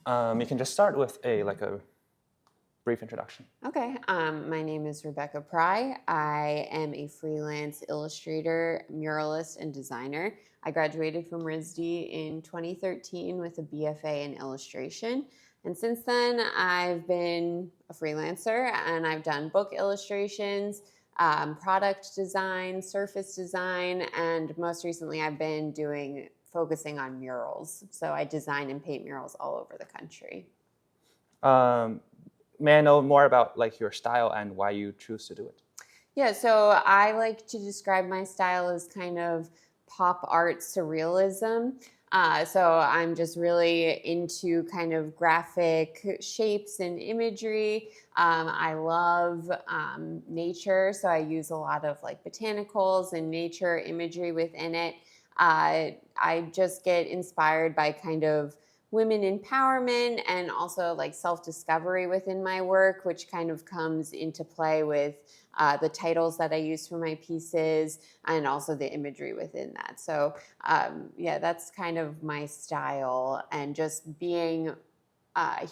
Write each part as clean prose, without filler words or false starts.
You can just start with a brief introduction. Okay, my name is Rebecca Pry. I am a freelance illustrator, muralist, and designer. I graduated from RISD in 2013 with a BFA in illustration. And since then, I've been a freelancer and I've done book illustrations, product design, surface design, and most recently, I've been focusing on murals. So I design and paint murals all over the country. Um, may I know more about like your style and why you choose to do it? Yeah, so I like to describe my style as kind of pop art surrealism. So I'm just really into kind of graphic shapes and imagery. I love nature, so I use a lot of like botanicals and nature imagery within it. I just get inspired by kind of women empowerment and also like self discovery within my work, which kind of comes into play with the titles that I use for my pieces and also the imagery within that. So, yeah, that's kind of my style and just being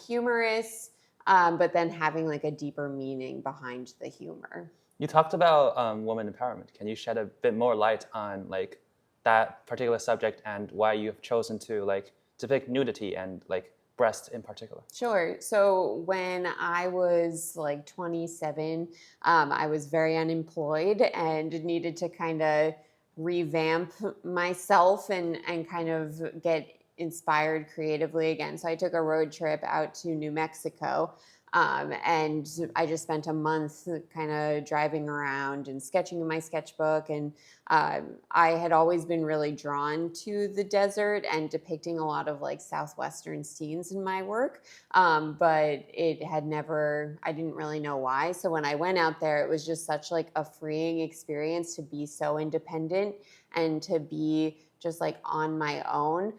humorous, but then having like a deeper meaning behind the humor. You talked about women empowerment. Can you shed a bit more light on like that particular subject and why you have chosen to like depict nudity and like breasts in particular? Sure. So when I was like 27, I was very unemployed and needed to kind of revamp myself and kind of get inspired creatively again. So I took a road trip out to New Mexico. And I just spent a month kind of driving around and sketching in my sketchbook. And I had always been really drawn to the desert and depicting a lot of like Southwestern scenes in my work. But it had never, I didn't really know why. So when I went out there, it was just such like a freeing experience to be so independent and to be just like on my own.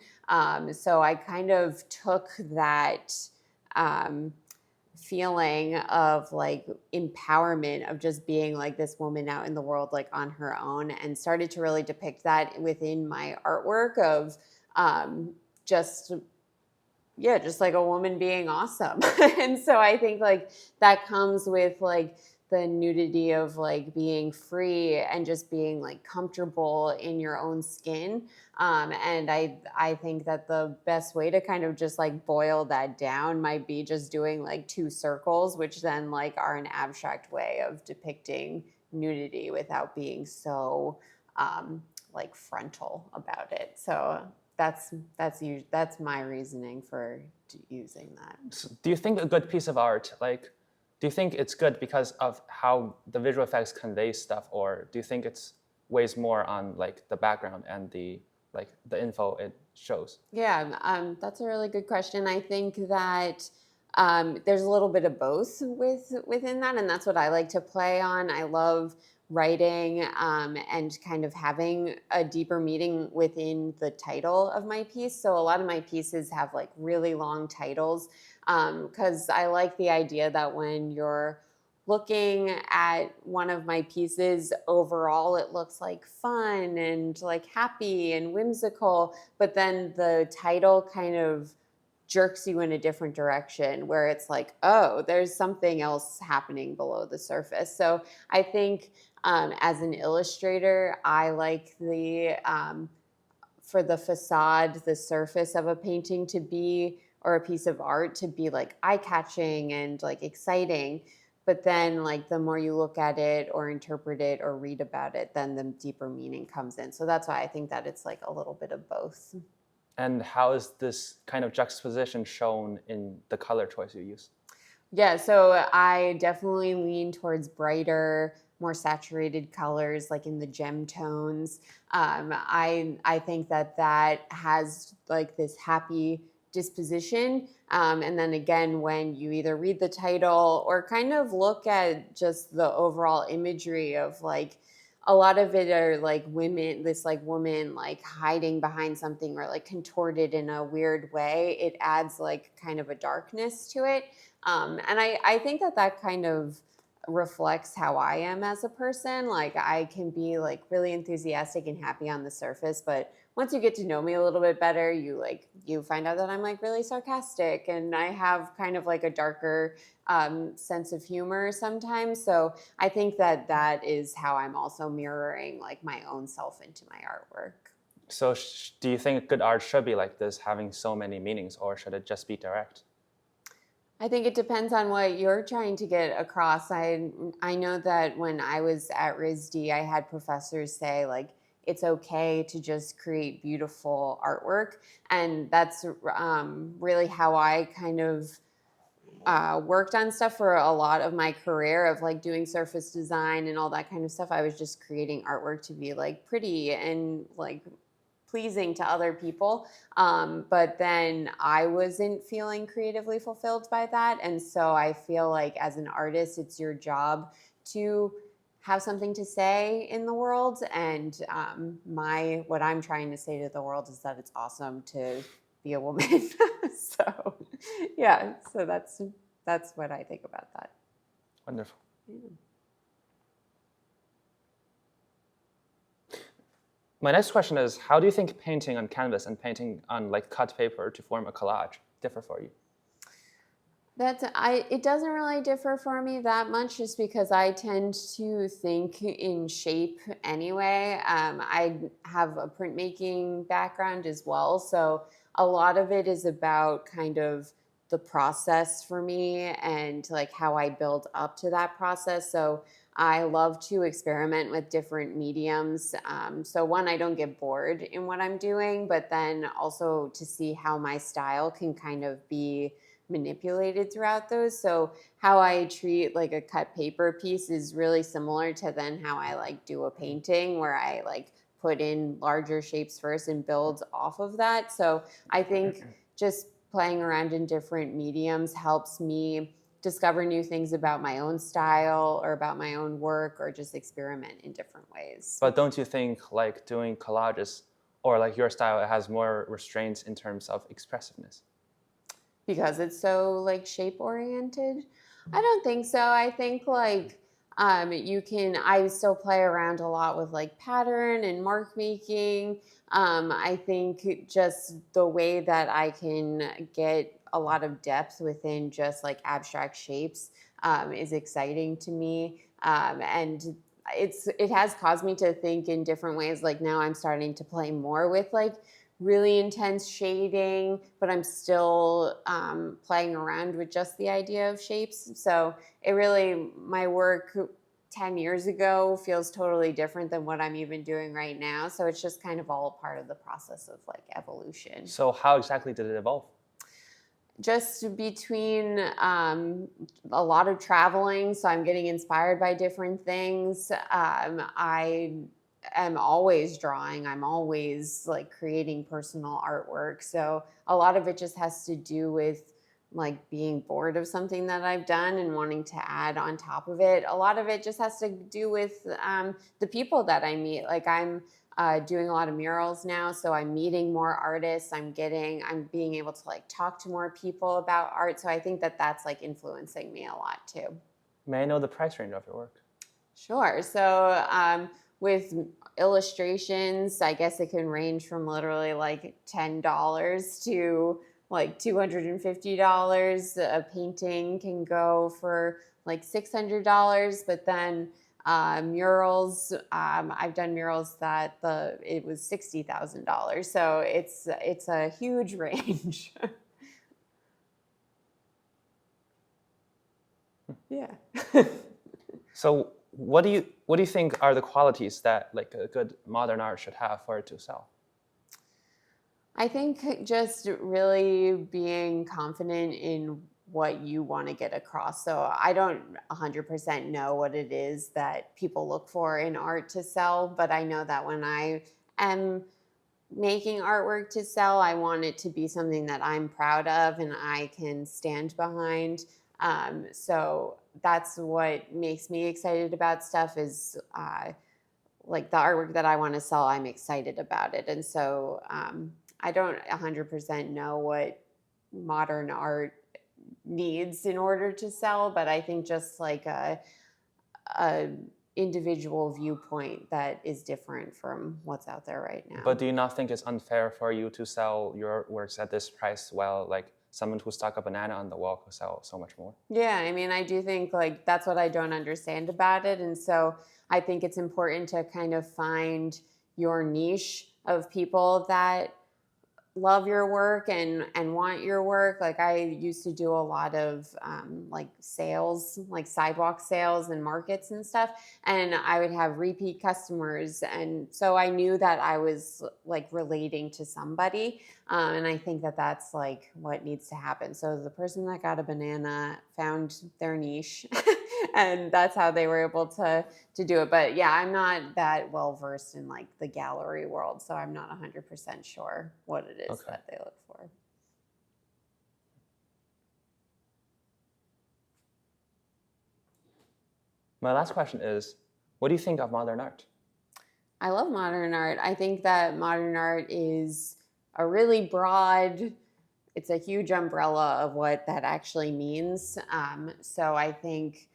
So I kind of took that feeling of like empowerment of just being like this woman out in the world like on her own and started to really depict that within my artwork of just yeah, just like a woman being awesome. And so I think like that comes with like the nudity of like being free and just being like comfortable in your own skin. And I think that the best way to kind of just like boil that down might be just doing like two circles, which then like are an abstract way of depicting nudity without being so like frontal about it. So that's my reasoning for using that. Do you think a good piece of art, like, do you think it's good because of how the visual effects convey stuff, or do you think it's weighs more on like the background and the info it shows? Yeah, that's a really good question. I think that there's a little bit of both within that, and that's what I like to play on. I love writing and kind of having a deeper meaning within the title of my piece. So a lot of my pieces have like really long titles because I like the idea that when you're looking at one of my pieces overall, it looks like fun and like happy and whimsical, but then the title kind of jerks you in a different direction where it's like, oh, there's something else happening below the surface. So I think as an illustrator, I like for the facade, the surface of a painting to be, or a piece of art to be like eye catching and like exciting. But then, like, the more you look at it or interpret it or read about it, then the deeper meaning comes in. So that's why I think that it's like a little bit of both. And how is this kind of juxtaposition shown in the color choice you use? Yeah, so I definitely lean towards brighter, more saturated colors, like in the gem tones. I think that that has like this happy disposition. And then again, when you either read the title or kind of look at just the overall imagery of like a lot of it are like women, this like woman like hiding behind something or like contorted in a weird way. It adds like kind of a darkness to it. And I think that that kind of reflects how I am as a person. Like I can be like really enthusiastic and happy on the surface, but once you get to know me a little bit better, you find out that I'm like really sarcastic and I have kind of like a darker sense of humor sometimes. So I think that that is how I'm also mirroring like my own self into my artwork. So do you think good art should be like this, having so many meanings, or should it just be direct? I think it depends on what you're trying to get across. I know that when I was at RISD, I had professors say like it's okay to just create beautiful artwork, and that's really how I kind of worked on stuff for a lot of my career of like doing surface design and all that kind of stuff. I was just creating artwork to be like pretty and like pleasing to other people. But then I wasn't feeling creatively fulfilled by that. And so I feel like as an artist, it's your job to have something to say in the world. And what I'm trying to say to the world is that it's awesome to be a woman. So yeah, so that's what I think about that. Wonderful. Yeah. My next question is, how do you think painting on canvas and painting on like cut paper to form a collage differ for you? It doesn't really differ for me that much just because I tend to think in shape anyway. I have a printmaking background as well, so a lot of it is about kind of the process for me and like how I build up to that process. So I love to experiment with different mediums. So one, I don't get bored in what I'm doing, but then also to see how my style can kind of be manipulated throughout those. So how I treat like a cut paper piece is really similar to then how I like do a painting where I like put in larger shapes first and build off of that. So I think just playing around in different mediums helps me discover new things about my own style or about my own work or just experiment in different ways. But don't you think like doing collages or like your style has more restraints in terms of expressiveness? Because it's so like shape oriented? I don't think so. I think like I still play around a lot with like pattern and mark making. I think just the way that I can get a lot of depth within just like abstract shapes is exciting to me. And it has caused me to think in different ways. Like now I'm starting to play more with like really intense shading, but I'm still playing around with just the idea of shapes. So my work 10 years ago feels totally different than what I'm even doing right now. So it's just kind of all a part of the process of like evolution. So how exactly did it evolve? Just between a lot of traveling, so I'm getting inspired by different things. I am always drawing. I'm always like creating personal artwork. So a lot of it just has to do with like being bored of something that I've done and wanting to add on top of it. A lot of it just has to do with the people that I meet. Like I'm doing a lot of murals now, so I'm meeting more artists. I'm being able to like talk to more people about art. So I think that that's like influencing me a lot too. May I know the price range of your work? Sure. So with illustrations, I guess it can range from literally like $10 to like $250. A painting can go for like $600, but then murals, I've done murals that it was $60,000. So it's a huge range. Yeah. So what do you think are the qualities that like a good modern art should have for it to sell? I think just really being confident in what you want to get across. So I don't 100% know what it is that people look for in art to sell, but I know that when I am making artwork to sell, I want it to be something that I'm proud of and I can stand behind. So that's what makes me excited about stuff is like the artwork that I want to sell, I'm excited about it. And so I don't 100% know what modern art needs in order to sell, but I think just like a individual viewpoint that is different from what's out there right now. But do you not think it's unfair for you to sell your works at this price while like someone who stuck a banana on the wall could sell so much more? Yeah, I mean, I do think like that's what I don't understand about it. And so I think it's important to kind of find your niche of people that love your work and want your work. Like I used to do a lot of like sales, like sidewalk sales and markets and stuff, and I would have repeat customers, and so I knew that I was like relating to somebody, and I think that that's like what needs to happen. So the person that got a banana found their niche and that's how they were able to do it. But yeah, I'm not that well versed in like the gallery world, so I'm not 100% sure what it is that they look for. My last question is, what do you think of modern art? I love modern art. I think that modern art is a really broad, it's a huge umbrella of what that actually means. So I think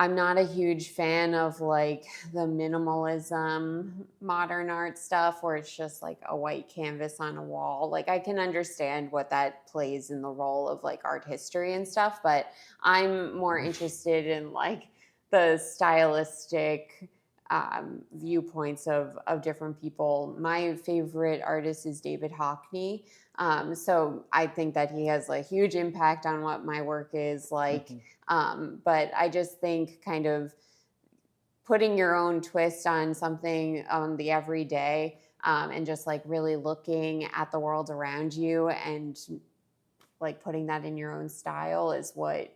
I'm not a huge fan of like the minimalism modern art stuff where it's just like a white canvas on a wall. Like I can understand what that plays in the role of like art history and stuff, but I'm more interested in like the stylistic viewpoints of different people. My favorite artist is David Hockney. So I think that he has a huge impact on what my work is like. But I just think kind of putting your own twist on something on the everyday and just like really looking at the world around you and like putting that in your own style is what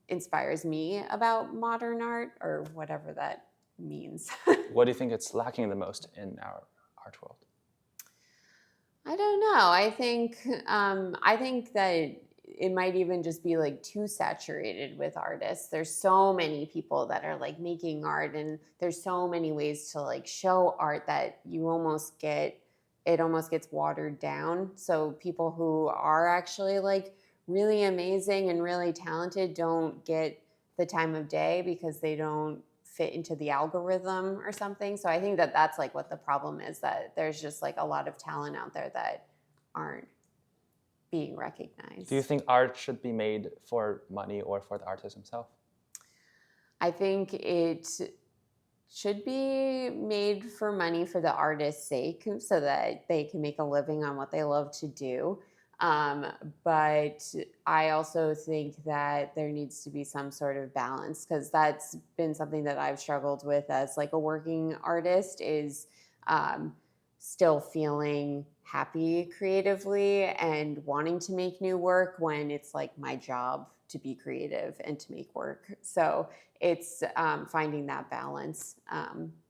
inspires me about modern art or whatever that means. What do you think it's lacking the most in our art world? I don't know. I think that it might even just be like too saturated with artists. There's so many people that are like making art, and there's so many ways to like show art that you almost get it almost gets watered down. So people who are actually like really amazing and really talented don't get the time of day because they don't fit into the algorithm or something. So I think that that's like what the problem is, that there's just like a lot of talent out there that aren't being recognized. Do you think art should be made for money or for the artist himself? I think it should be made for money for the artist's sake so that they can make a living on what they love to do. But I also think that there needs to be some sort of balance, because that's been something that I've struggled with as like a working artist is still feeling happy creatively and wanting to make new work when it's like my job to be creative and to make work. So it's finding that balance.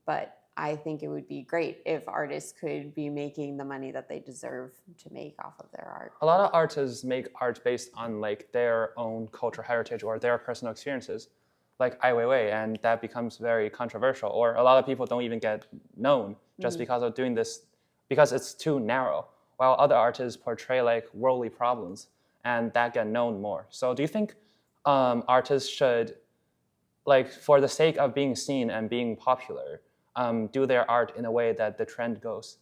But I think it would be great if artists could be making the money that they deserve to make off of their art. A lot of artists make art based on like their own cultural heritage or their personal experiences, like Ai Weiwei, and that becomes very controversial. Or a lot of people don't even get known just because of doing this, because it's too narrow, while other artists portray like worldly problems and that get known more. So do you think artists should, like for the sake of being seen and being popular, do their art in a way that the trend goes?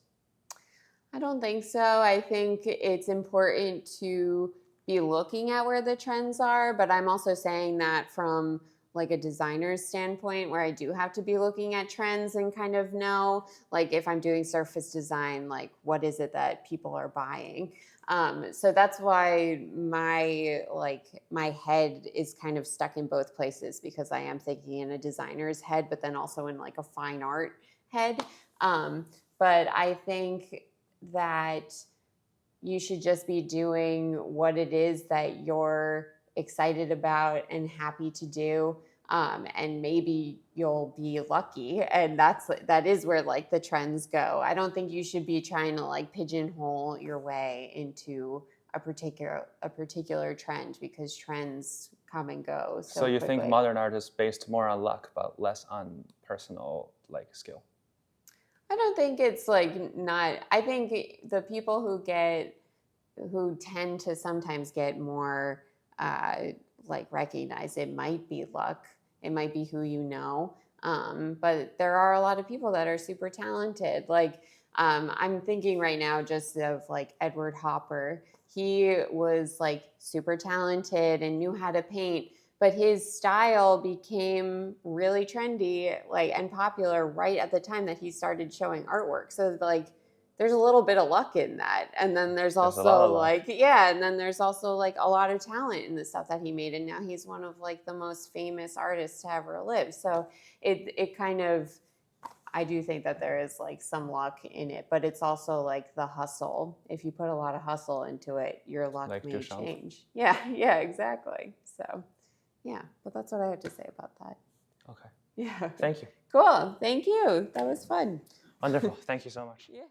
I don't think so. I think it's important to be looking at where the trends are, but I'm also saying that from like a designer's standpoint, where I do have to be looking at trends and kind of know, like if I'm doing surface design, like what is it that people are buying? So that's why my head is kind of stuck in both places, because I am thinking in a designer's head, but then also in like a fine art head. But I think that you should just be doing what it is that you're excited about and happy to do, and maybe you'll be lucky, and that is where like the trends go. I don't think you should be trying to like pigeonhole your way into a particular trend, because trends come and go So you quickly. think modern art is based more on luck but less on personal like skill? I don't think it's like not. I think the people who tend to sometimes get more like recognized, it might be luck. it might be who you know. But there are a lot of people that are super talented. Like, I'm thinking right now just of like Edward Hopper. He was like super talented and knew how to paint, but his style became really trendy, like, and popular right at the time that he started showing artwork. So like there's a little bit of luck in that. And then there's There's a lot also of luck. like, yeah, and then there's also like a lot of talent in the stuff that he made. And now he's one of like the most famous artists to ever live. So it kind of, I do think that there is like some luck in it, but it's also like the hustle. If you put a lot of hustle into it, your luck Like may Duchamp. change. Yeah, yeah, exactly. So yeah, but that's what I have to say about that. Okay. Yeah. Thank you. Cool. Thank you. That was fun. Wonderful. Thank you so much. Yeah.